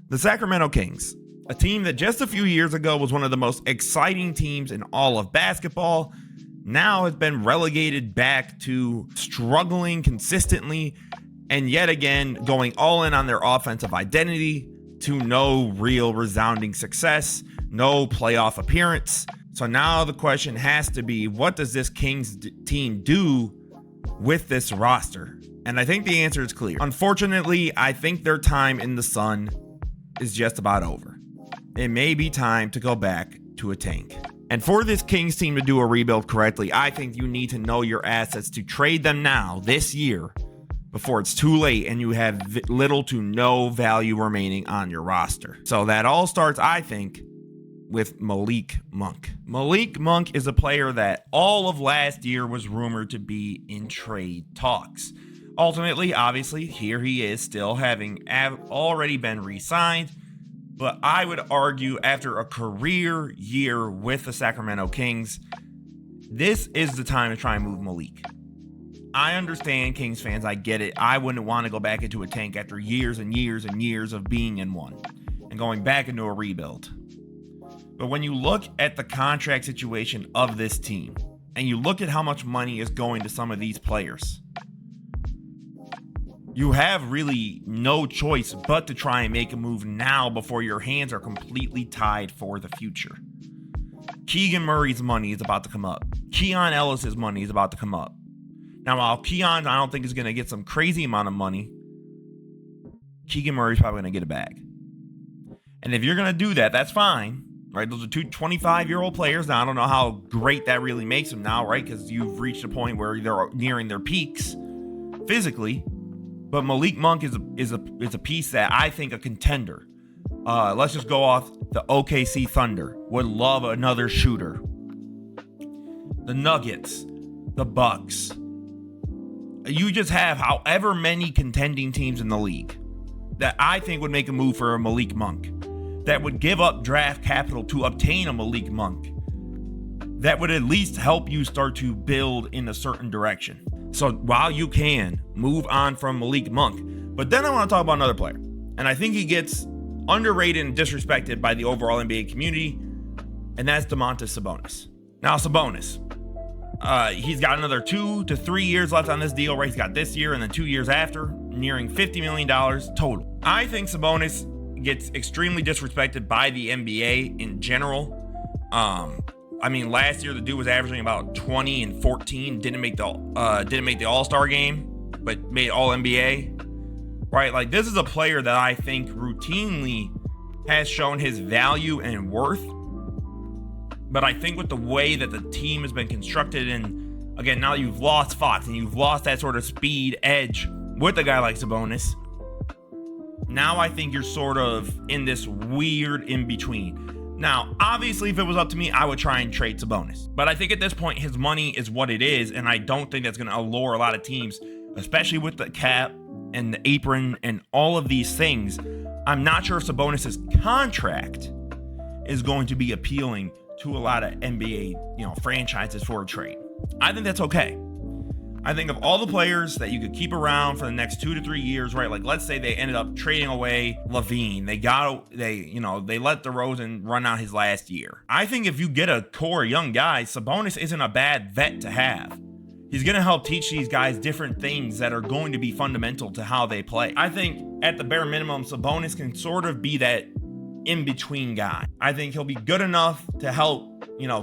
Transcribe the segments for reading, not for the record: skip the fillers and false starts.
The Sacramento Kings, a team that just a few years ago was one of the most exciting teams in all of basketball, now has been relegated back to struggling consistently and yet again going all in on their offensive identity to no real resounding success, no playoff appearance. So now the question has to be, what does this Kings team do with this roster? And I think the answer is clear. Unfortunately, I think their time in the sun is just about over. It may be time to go back to a tank. And for this Kings team to do a rebuild correctly, I think you need to know your assets to trade them now, this year, before it's too late and you have little to no value remaining on your roster. So that all starts, I think, with Malik Monk. Malik Monk is a player that all of last year was rumored to be in trade talks. Ultimately, obviously, here he is still having already been re-signed. But I would argue after a career year with the Sacramento Kings, this is the time to try and move Malik. I understand, Kings fans, I get it. I wouldn't want to go back into a tank after years and years and years of being in one and going back into a rebuild. But when you look at the contract situation of this team and you look at how much money is going to some of these players, you have really no choice but to try and make a move now before your hands are completely tied for the future. Keegan Murray's money is about to come up. Keon Ellis's money is about to come up. Now, while Keon, I don't think is going to get some crazy amount of money, Keegan Murray's probably going to get a bag. And if you're going to do that, that's fine, right? Those are two 25-year-old players. Now, I don't know how great that really makes them now, right? Because you've reached a point where they're nearing their peaks physically. But Malik Monk is a piece that I think a contender. Let's just go off the OKC Thunder. Would love another shooter. The Nuggets, the Bucks. You just have however many contending teams in the league that I think would make a move for a Malik Monk, that would give up draft capital to obtain a Malik Monk, that would at least help you start to build in a certain direction. So while you can move on from Malik Monk, but then I want to talk about another player. And I think he gets underrated and disrespected by the overall NBA community, and that's Domantas Sabonis. Now, Sabonis, he's got another 2 to 3 years left on this deal, right? He's got this year and then 2 years after, nearing $50 million total. I think Sabonis gets extremely disrespected by the NBA in general. I mean, last year the dude was averaging about 20 and 14, didn't make the All-Star game, but made All-NBA. Right? Like, this is a player that I think routinely has shown his value and worth. But I think with the way that the team has been constructed, and again, now you've lost Fox and you've lost that sort of speed edge with a guy like Sabonis, now I think you're sort of in this weird in-between. Now, obviously, if it was up to me, I would try and trade Sabonis. But I think at this point, his money is what it is, and I don't think that's going to allure a lot of teams, especially with the cap and the apron and all of these things. I'm not sure if Sabonis' contract is going to be appealing to a lot of NBA, franchises for a trade. I think that's okay. I think of all the players that you could keep around for the next 2 to 3 years, right? Like, let's say they ended up trading away Lavine. They let Derozan run out his last year. I think if you get a core young guys, Sabonis isn't a bad vet to have. He's going to help teach these guys different things that are going to be fundamental to how they play. I think at the bare minimum, Sabonis can sort of be that in-between guy. I think he'll be good enough to help,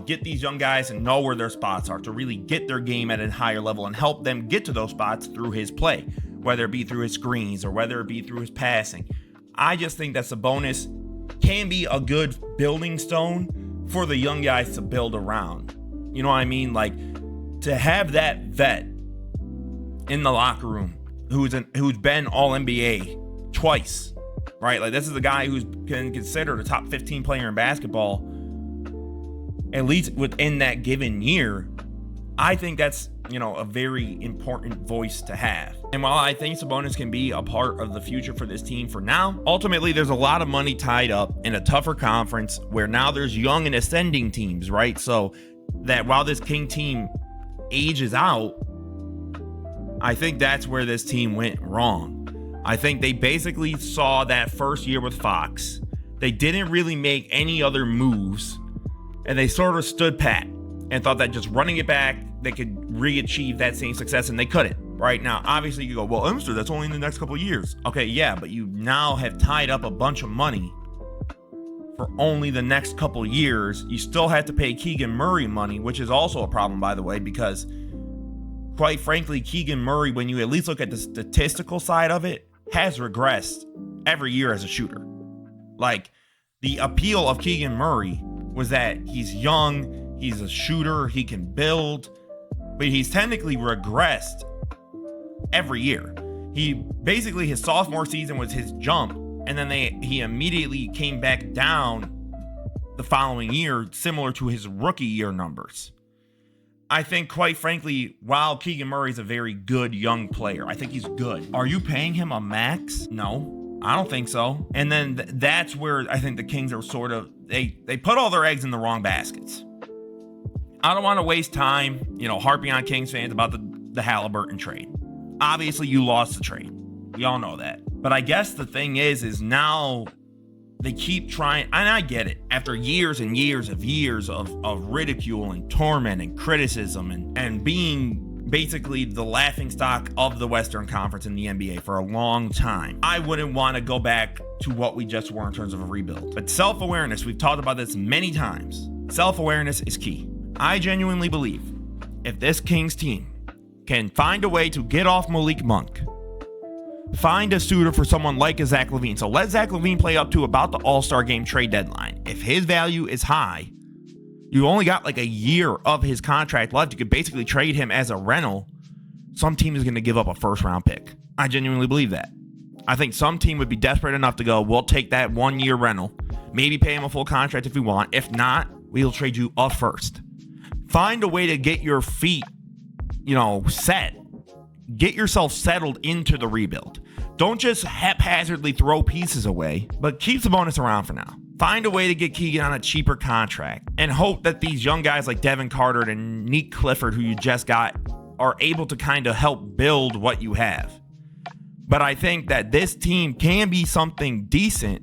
get these young guys and know where their spots are, to really get their game at a higher level and help them get to those spots through his play, whether it be through his screens or whether it be through his passing. I just think that Sabonis can be a good building stone for the young guys to build around. You know what I mean? Like, to have that vet in the locker room who's been All-NBA twice, right? Like, this is a guy who's been considered a top 15 player in basketball, at least within that given year. I think that's, a very important voice to have. And while I think Sabonis can be a part of the future for this team for now, ultimately there's a lot of money tied up in a tougher conference where now there's young and ascending teams, right? So that while this King team ages out, I think that's where this team went wrong. I think they basically saw that first year with Fox. They didn't really make any other moves, and they sort of stood pat and thought that just running it back, they could re-achieve that same success, and they couldn't. Right now, obviously you go, well, Emster, that's only in the next couple of years. Okay, yeah, but you now have tied up a bunch of money for only the next couple of years. You still have to pay Keegan Murray money, which is also a problem, by the way, because quite frankly, Keegan Murray, when you at least look at the statistical side of it, has regressed every year as a shooter. Like, the appeal of Keegan Murray was that he's young, he's a shooter, he can build, but he's technically regressed every year. He basically, his sophomore season was his jump, and then he immediately came back down the following year, similar to his rookie year numbers. I think, quite frankly, while Keegan Murray's a very good young player, I think he's good. Are you paying him a max? No, I don't think so. And then that's where I think the Kings are sort of, they put all their eggs in the wrong baskets. I don't want to waste time, harping on Kings fans about the Halliburton trade. Obviously, you lost the trade. We all know that. But I guess the thing is now they keep trying, and I get it, after years and years of ridicule and torment and criticism and being basically the laughingstock of the Western Conference in the NBA for a long time, I wouldn't want to go back to what we just were in terms of a rebuild. But self-awareness, we've talked about this many times. Self-awareness is key. I genuinely believe if this Kings team can find a way to get off Malik Monk, find a suitor for someone like a Zach LaVine. So let Zach LaVine play up to about the All-Star game trade deadline. If his value is high, you only got like a year of his contract left. You could basically trade him as a rental. Some team is going to give up a first-round pick. I genuinely believe that. I think some team would be desperate enough to go, we'll take that 1 year rental, maybe pay him a full contract if we want. If not, we'll trade you a first. Find a way to get your feet, set. Get yourself settled into the rebuild. Don't just haphazardly throw pieces away, but keep Sabonis around for now. Find a way to get Keegan on a cheaper contract and hope that these young guys like Devin Carter and Nick Clifford, who you just got, are able to kind of help build what you have. But I think that this team can be something decent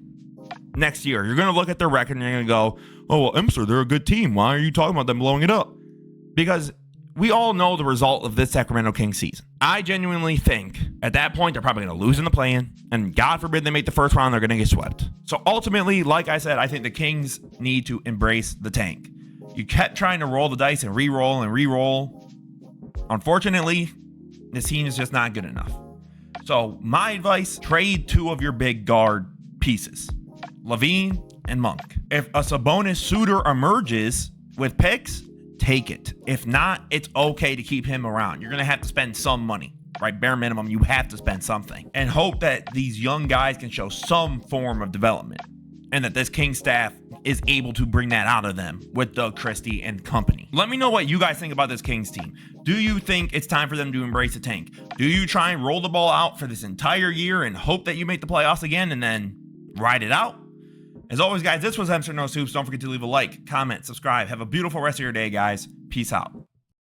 next year. You're going to look at their record and you're going to go, oh, well, Emster, they're a good team. Why are you talking about them blowing it up? Because we all know the result of this Sacramento Kings season. I genuinely think at that point they're probably going to lose in the play-in, and God forbid they make the first round, they're going to get swept. So ultimately, like I said, I think the Kings need to embrace the tank. You kept trying to roll the dice and re-roll. Unfortunately, this team is just not good enough. So my advice, trade two of your big guard pieces, LaVine and Monk. If a Sabonis suitor emerges with picks, take it. If not, it's okay to keep him around. You're going to have to spend some money, right? Bare minimum, you have to spend something. And hope that these young guys can show some form of development and that this King staff is able to bring that out of them with Doug Christie and company. Let me know what you guys think about this Kings team. Do you think it's time for them to embrace the tank? Do you try and roll the ball out for this entire year and hope that you make the playoffs again and then ride it out? As always, guys, this was Emster No Soups. Don't forget to leave a like, comment, subscribe. Have a beautiful rest of your day, guys. Peace out.